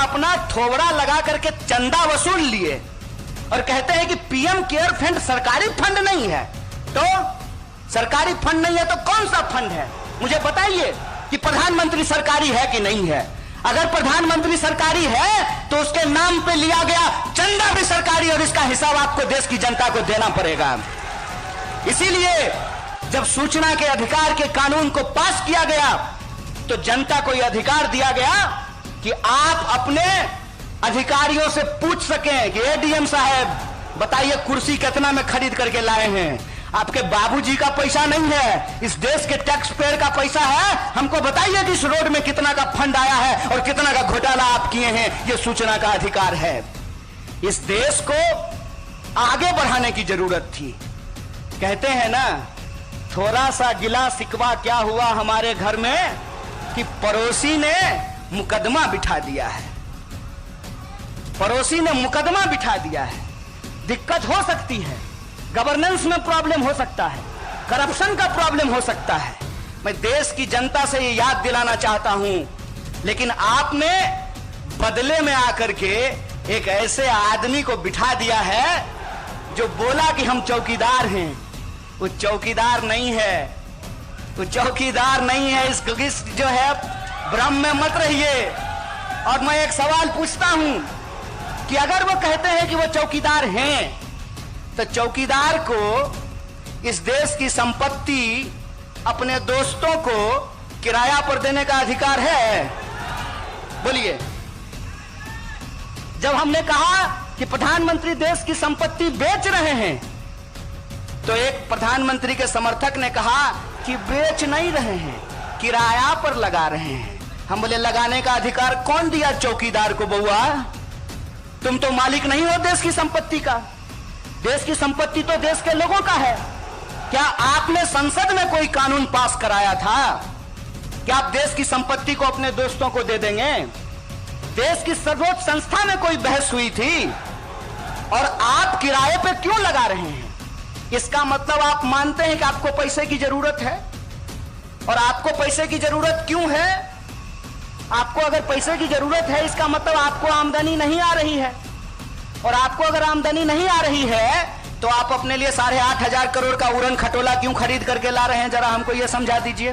अपना थोबड़ा लगा करके चंदा वसूल लिए और कहते हैं कि पीएम केयर फंड सरकारी फंड नहीं है। तो सरकारी फंड नहीं है तो कौन सा फंड है? मुझे बताइए कि प्रधानमंत्री सरकारी है कि नहीं है। अगर प्रधानमंत्री सरकारी है तो उसके नाम पे लिया गया चंदा भी सरकारी और इसका हिसाब आपको देश की जनता को देना पड़ेगा। इसीलिए जब सूचना के अधिकार के कानून को पास किया गया तो जनता को यह अधिकार दिया गया कि आप अपने अधिकारियों से पूछ सकें कि एडीएम साहब बताइए कुर्सी कितना में खरीद करके लाए हैं? आपके बाबूजी का पैसा नहीं है, इस देश के टैक्स पेयर का पैसा है। हमको बताइए कि इस रोड में कितना का फंड आया है और कितना का घोटाला आप किए हैं। यह सूचना का अधिकार है। इस देश को आगे बढ़ाने की जरूरत थी। कहते हैं ना, थोड़ा सा गिला शिकवा क्या हुआ हमारे घर में कि पड़ोसी ने मुकदमा बिठा दिया है। पड़ोसी ने मुकदमा बिठा दिया है। दिक्कत हो सकती है, गवर्नेंस में प्रॉब्लम हो सकता है, करप्शन का प्रॉब्लम हो सकता है। मैं देश की जनता से ये याद दिलाना चाहता हूं, लेकिन आपने बदले में आकर के एक ऐसे आदमी को बिठा दिया है जो बोला कि हम चौकीदार हैं। वो चौकीदार नहीं है, वो चौकीदार नहीं है। इस जो है भ्रम में मत रहिए। और मैं एक सवाल पूछता हूं कि अगर वो कहते हैं कि वो चौकीदार हैं तो चौकीदार को इस देश की संपत्ति अपने दोस्तों को किराया पर देने का अधिकार है? बोलिए। जब हमने कहा कि प्रधानमंत्री देश की संपत्ति बेच रहे हैं तो एक प्रधानमंत्री के समर्थक ने कहा कि बेच नहीं रहे हैं, किराया पर लगा रहे हैं। हम बोले लगाने का अधिकार कौन दिया चौकीदार को? बउआ, तुम तो मालिक नहीं हो देश की संपत्ति का। देश की संपत्ति तो देश के लोगों का है। क्या आपने संसद में कोई कानून पास कराया था? क्या आप देश की संपत्ति को अपने दोस्तों को दे देंगे? देश की सर्वोच्च संस्था में कोई बहस हुई थी और आप किराए पे क्यों लगा रहे हैं? इसका मतलब आप मानते हैं कि आपको पैसे की जरूरत है। और आपको पैसे की जरूरत क्यों है? आपको अगर पैसे की जरूरत है इसका मतलब आपको आमदनी नहीं आ रही है। और आपको अगर आमदनी नहीं आ रही है तो आप अपने लिए 8,500 करोड़ का उड़न खटोला क्यों खरीद करके ला रहे हैं? जरा हमको यह समझा दीजिए।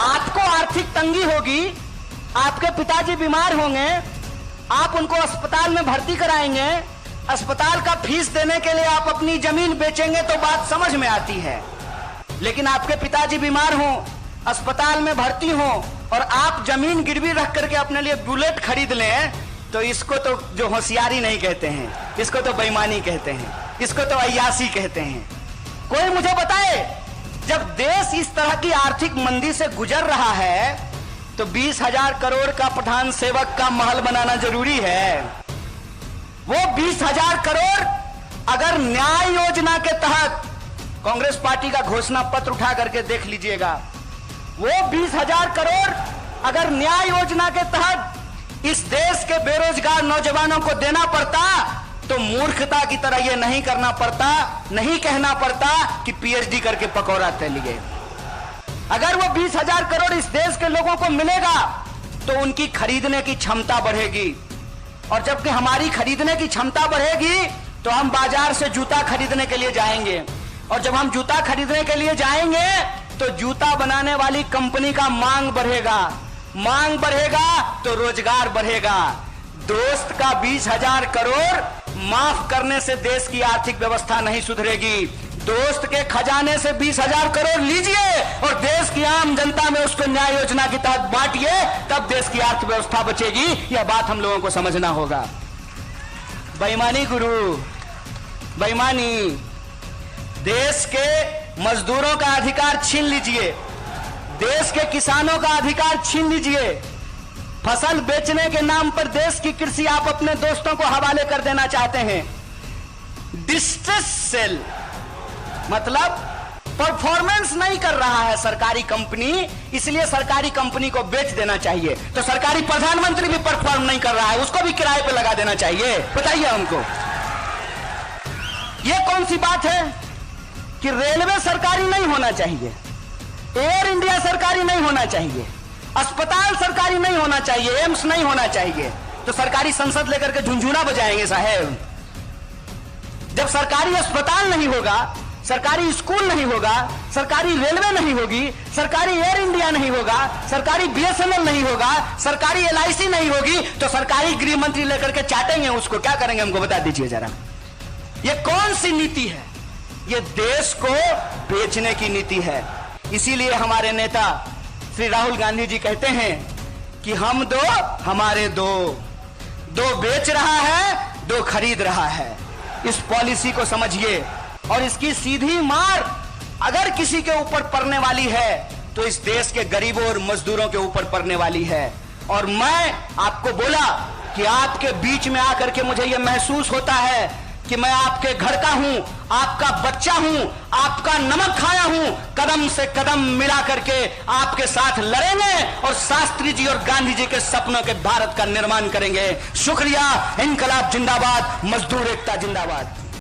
आपको आर्थिक तंगी होगी, आपके पिताजी बीमार होंगे, आप उनको अस्पताल में भर्ती कराएंगे, अस्पताल का फीस देने के लिए आप अपनी जमीन बेचेंगे तो बात समझ में आती है। लेकिन आपके पिताजी बीमार हो, अस्पताल में भर्ती हो और आप जमीन गिरवी रख करके अपने लिए बुलेट खरीद लें तो इसको तो जो होशियारी नहीं कहते हैं, इसको तो बेईमानी कहते हैं, इसको तो अय्यासी कहते हैं। कोई मुझे बताए, जब देश इस तरह की आर्थिक मंदी से गुजर रहा है तो 20,000 करोड़ का प्रधान सेवक का महल बनाना जरूरी है। वो 20,000 करोड़ अगर न्याय योजना के तहत, कांग्रेस पार्टी का घोषणा पत्र उठा करके देख लीजिएगा, वो 20,000 करोड़ अगर न्याय योजना के तहत इस देश के बेरोजगार नौजवानों को देना पड़ता तो मूर्खता की तरह यह नहीं करना पड़ता, नहीं कहना पड़ता कि पीएचडी करके पकौड़ा तलिए। अगर वो 20,000 करोड़ इस देश के लोगों को मिलेगा तो उनकी खरीदने की क्षमता बढ़ेगी। और जबकि हमारी खरीदने की क्षमता बढ़ेगी तो हम बाजार से जूता खरीदने के लिए जाएंगे। और जब हम जूता खरीदने के लिए जाएंगे तो जूता बनाने वाली कंपनी का मांग बढ़ेगा, मांग बढ़ेगा तो रोजगार बढ़ेगा। दोस्त का 20,000 करोड़ माफ करने से देश की आर्थिक व्यवस्था नहीं सुधरेगी। दोस्त के खजाने से 20,000 करोड़ लीजिए और देश की आम जनता में उसको न्याय योजना के तहत बांटिए, तब देश की अर्थव्यवस्था बचेगी। यह बात हम लोगों को समझना होगा। बेईमानी गुरु, बेईमानी। देश के मजदूरों का अधिकार छीन लीजिए, देश के किसानों का अधिकार छीन लीजिए। फसल बेचने के नाम पर देश की कृषि आप अपने दोस्तों को हवाले कर देना चाहते हैं। डिस्ट्रेस सेल मतलब परफॉर्मेंस नहीं कर रहा है सरकारी कंपनी, इसलिए सरकारी कंपनी को बेच देना चाहिए। तो सरकारी प्रधानमंत्री भी परफॉर्म नहीं कर रहा है, उसको भी किराए पे लगा देना चाहिए। बताइए हमको, यह कौन सी बात है कि रेलवे सरकारी नहीं होना चाहिए, एयर इंडिया सरकारी नहीं होना चाहिए, अस्पताल सरकारी नहीं होना चाहिए, एम्स नहीं होना चाहिए, तो सरकारी संसद लेकर के झुंझुना बजाएंगे साहेब। जब सरकारी अस्पताल नहीं होगा, सरकारी स्कूल नहीं होगा, सरकारी रेलवे नहीं होगी, सरकारी एयर इंडिया नहीं होगा, सरकारी BSNL नहीं होगा, सरकारी LIC नहीं होगी, तो सरकारी गृह मंत्री लेकर के चाटेंगे उसको, क्या करेंगे हमको बता दीजिए जरा। ये कौन सी नीति है? ये देश को बेचने की नीति है। इसीलिए हमारे नेता श्री राहुल गांधी जी कहते हैं कि हम दो हमारे दो, दो बेच रहा है, दो खरीद रहा है। इस पॉलिसी को समझिए, और इसकी सीधी मार अगर किसी के ऊपर पड़ने वाली है तो इस देश के गरीबों और मजदूरों के ऊपर पड़ने वाली है। और मैं आपको बोला कि आपके बीच में आकर के मुझे यह महसूस होता है कि मैं आपके घर का हूं, आपका बच्चा हूं, आपका नमक खाया हूं। कदम से कदम मिला करके आपके साथ लड़ेंगे और शास्त्री जी और गांधी जी के सपनों के भारत का निर्माण करेंगे। शुक्रिया। इनकलाब जिंदाबाद, मजदूर एकता जिंदाबाद।